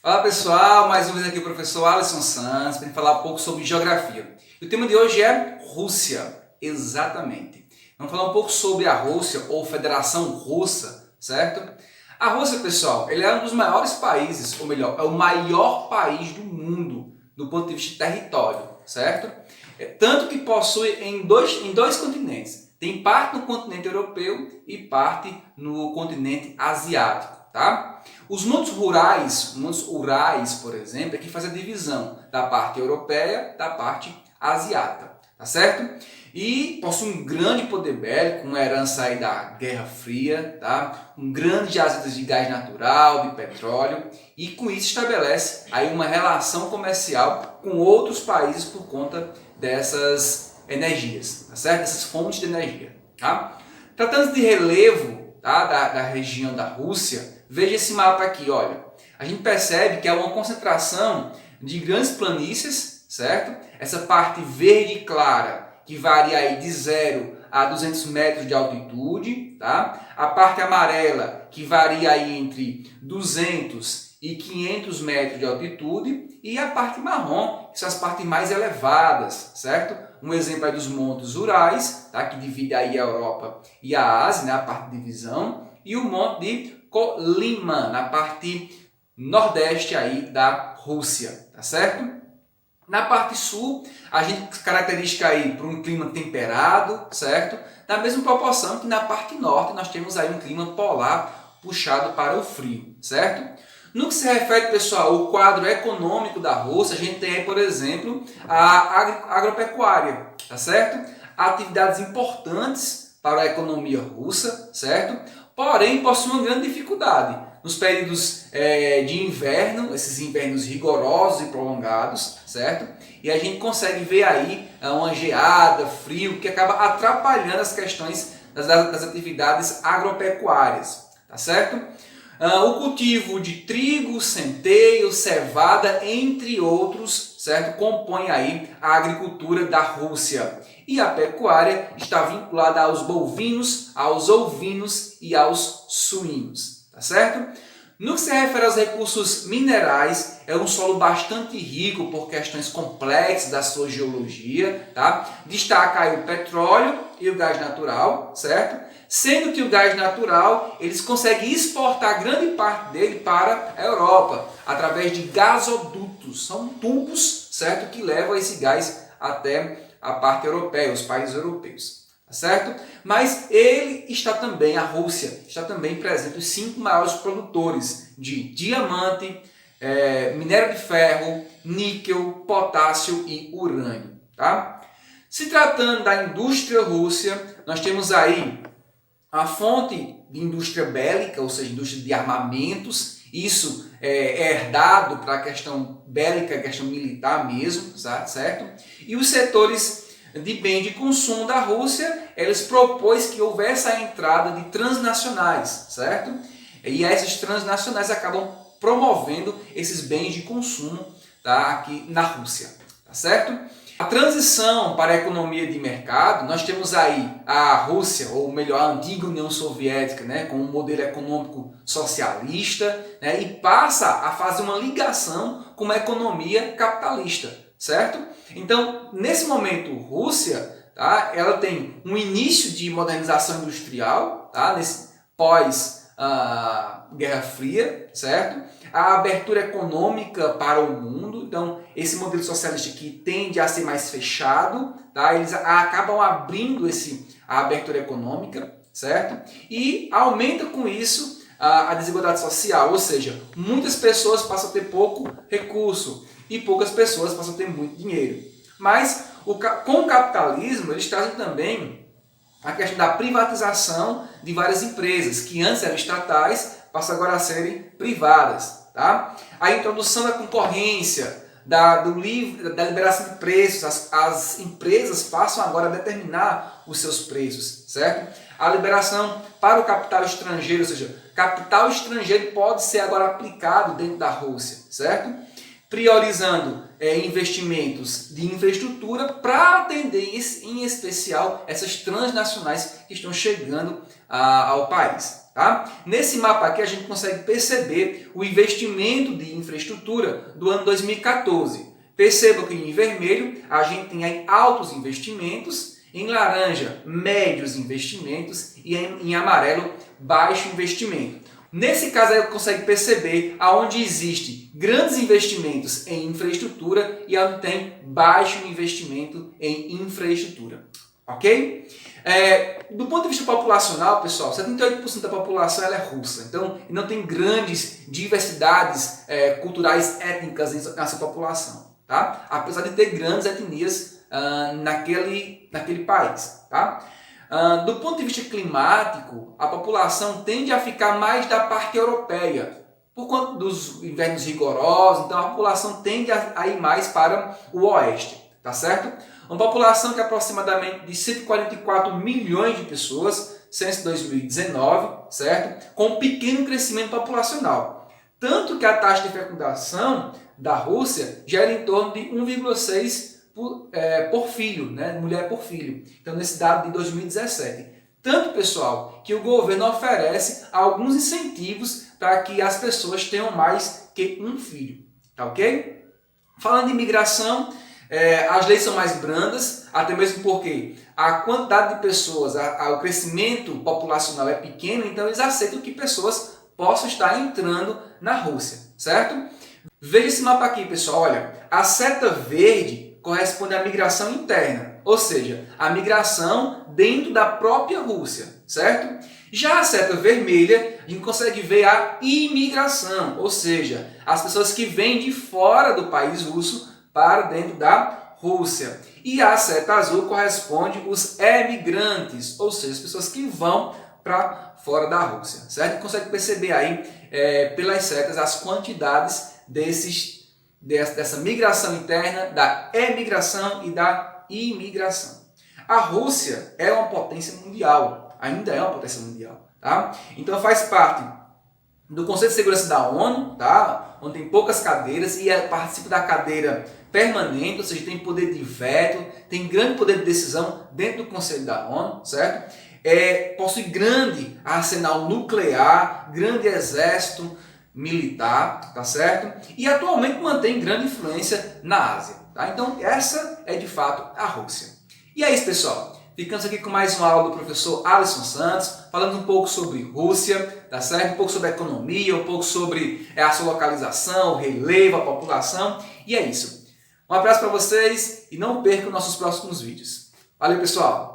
Olá pessoal, mais uma vez aqui o professor Alisson Santos para falar um pouco sobre geografia. O tema de hoje é Rússia, exatamente. Vamos falar um pouco sobre a Rússia ou Federação Russa, certo? A Rússia, pessoal, ele é um dos maiores países, ou melhor, é o maior país do mundo do ponto de vista de território, certo? Tanto que possui em dois continentes. Tem parte no continente europeu e parte no continente asiático, tá? Os montes Urais, por exemplo, é que faz a divisão da parte europeia da parte asiática, tá certo? E possui um grande poder bélico, uma herança aí da Guerra Fria, tá? Um grande jazidas de gás natural, de petróleo, e com isso estabelece aí uma relação comercial com outros países por conta dessas energias, tá certo? Dessas fontes de energia, tá? Tratando de relevo, tá? da região da Rússia, veja esse mapa aqui, olha. A gente percebe que há uma concentração de grandes planícies, certo? Essa parte verde clara, que varia aí de 0 a 200 metros de altitude, tá? A parte amarela, que varia aí entre 200 e 500 metros de altitude, e a parte marrom, que são as partes mais elevadas, certo? Um exemplo aí dos montes Urais, tá? Que divide aí a Europa e a Ásia, né? A parte de divisão, e o monte de Kolyma, na parte nordeste aí da Rússia, tá certo? Na parte sul, a gente caracteriza aí por um clima temperado, certo? Na mesma proporção que na parte norte nós temos aí um clima polar puxado para o frio, certo? No que se refere, pessoal, ao quadro econômico da Rússia, a gente tem aí, por exemplo, a agropecuária, tá certo? Atividades importantes para a economia russa, certo? Porém, possui uma grande dificuldade. Nos períodos de inverno, esses invernos rigorosos e prolongados, certo? E a gente consegue ver aí uma geada, frio, que acaba atrapalhando as questões das atividades agropecuárias, tá certo? O cultivo de trigo, centeio, cevada, entre outros, certo? Compõe aí a agricultura da Rússia. E a pecuária está vinculada aos bovinos, aos ovinos e aos suínos, tá certo? No que se refere aos recursos minerais, é um solo bastante rico por questões complexas da sua geologia, tá? Destaca aí o petróleo e o gás natural, certo? Sendo que o gás natural, eles conseguem exportar grande parte dele para a Europa, através de gasodutos. São tubos, certo? Que levam esse gás até a parte europeia, os países europeus. Certo? Mas ele está também, a Rússia, está também presente os 5 maiores produtores de diamante, minério de ferro, níquel, potássio e urânio. Tá? Se tratando da indústria russa, nós temos aí a fonte de indústria bélica, ou seja, indústria de armamentos. Isso é herdado para a questão bélica, a questão militar mesmo, certo? E os setores de bem de consumo da Rússia, eles propôs que houvesse a entrada de transnacionais, certo? E essas transnacionais acabam promovendo esses bens de consumo, tá, aqui na Rússia, tá certo? A transição para a economia de mercado, nós temos aí a Rússia, ou melhor, a antiga União Soviética, né, com um modelo econômico socialista, né, e passa a fazer uma ligação com uma economia capitalista, certo? Então, nesse momento, Rússia, tá, ela tem um início de modernização industrial, tá, nesse pós Guerra Fria, certo? A abertura econômica para o mundo, então esse modelo socialista que tende a ser mais fechado, tá? Eles acabam abrindo a abertura econômica, certo? E aumenta com isso a desigualdade social, ou seja, muitas pessoas passam a ter pouco recurso e poucas pessoas passam a ter muito dinheiro. Mas com o capitalismo eles trazem também a questão da privatização de várias empresas que antes eram estatais, passam agora a serem privadas. Tá? A introdução da concorrência, da liberação de preços, as empresas passam agora a determinar os seus preços, certo? A liberação para o capital estrangeiro, ou seja, capital estrangeiro pode ser agora aplicado dentro da Rússia, certo? priorizando investimentos de infraestrutura para atender em especial essas transnacionais que estão chegando ao país. Tá? Nesse mapa aqui a gente consegue perceber o investimento de infraestrutura do ano 2014. Perceba que em vermelho a gente tem aí altos investimentos, em laranja médios investimentos e em amarelo baixo investimento. Nesse caso aí você consegue perceber aonde existe grandes investimentos em infraestrutura e onde tem baixo investimento em infraestrutura. Ok? Do ponto de vista populacional, pessoal, 78% da população ela é russa. Então, não tem grandes diversidades culturais étnicas nessa população. Tá? Apesar de ter grandes etnias naquele país. Tá? Do ponto de vista climático, a população tende a ficar mais da parte europeia, por conta dos invernos rigorosos, então a população tende a ir mais para o oeste, tá certo? Uma população que é aproximadamente de 144 milhões de pessoas, censo 2019, certo? Com um pequeno crescimento populacional. Tanto que a taxa de fecundação da Rússia gera em torno de 1,6 por filho, né? Mulher por filho. Então, nesse dado de 2017. Tanto, pessoal, que o governo oferece alguns incentivos para que as pessoas tenham mais que um filho. Tá ok? Falando em imigração, as leis são mais brandas, até mesmo porque a quantidade de pessoas, o crescimento populacional é pequeno, então eles aceitam que pessoas possam estar entrando na Rússia, certo? Veja esse mapa aqui, pessoal. Olha, a seta verde corresponde à migração interna, ou seja, a migração dentro da própria Rússia, certo? Já a seta vermelha, a gente consegue ver a imigração, ou seja, as pessoas que vêm de fora do país russo para dentro da Rússia. E a seta azul corresponde os emigrantes, ou seja, as pessoas que vão para fora da Rússia, certo? A gente consegue perceber aí, pelas setas, as quantidades dessa migração interna, da emigração e da imigração. A Rússia é uma potência mundial, ainda é uma potência mundial. Tá? Então faz parte do Conselho de Segurança da ONU, tá? Onde tem poucas cadeiras e participa da cadeira permanente, ou seja, tem poder de veto, tem grande poder de decisão dentro do Conselho da ONU, certo? Possui grande arsenal nuclear, grande exército militar, tá certo? E atualmente mantém grande influência na Ásia, tá? Então essa é de fato a Rússia. E é isso, pessoal. Ficamos aqui com mais uma aula do professor Alisson Santos, falando um pouco sobre Rússia, tá certo? Um pouco sobre a economia, um pouco sobre a sua localização, o relevo, a população. E é isso. Um abraço para vocês e não percam nossos próximos vídeos. Valeu, pessoal!